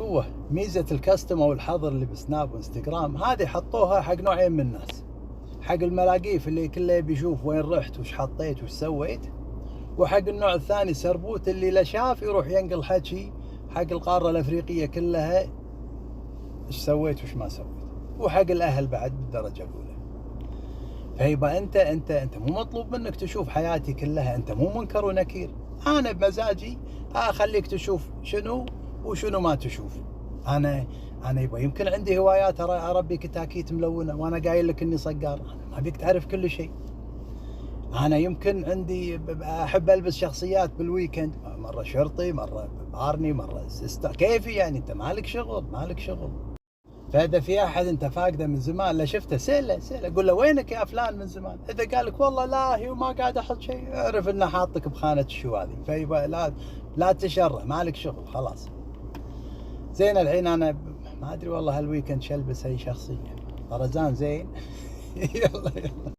قوة ميزة الكاستم او الحظر اللي بسناب وانستغرام هذه حطوها حق نوعين من الناس، حق الملاقيف اللي كله يبي يشوف وين رحت وش حطيت وش سويت، وحق النوع الثاني سربوت اللي لا شاف يروح ينقل حكي حق القارة الافريقية كلها ايش سويت وش ما سويت، وحق الاهل بعد بالدرجة الاولى. فيبقى انت مو مطلوب منك تشوف حياتي كلها، انت مو منكر ونكير، انا بمزاجي اخليك تشوف شنو وشنو ما تشوف. انا يبقى يمكن عندي هوايات اربي كتاكيت ملونه وانا قايل لك اني صقار، انا ما بيك تعرف كل شيء. انا يمكن عندي احب البس شخصيات بالويكند، مره شرطي مره بارني مره كيفي، يعني انت مالك شغل. فاذا في احد انت فاقده من زمان لا شفته سأله قول له وينك يا فلان من زمان، اذا قال لك والله لاهي وما قاعد احط شيء اعرف انه حاطك بخانه الشو هذه، فيبقى لا تشره مالك شغل خلاص. زين الحين انا ما ادري والله هالويكند شلبس اي شخصيه، طرزان زين. يلا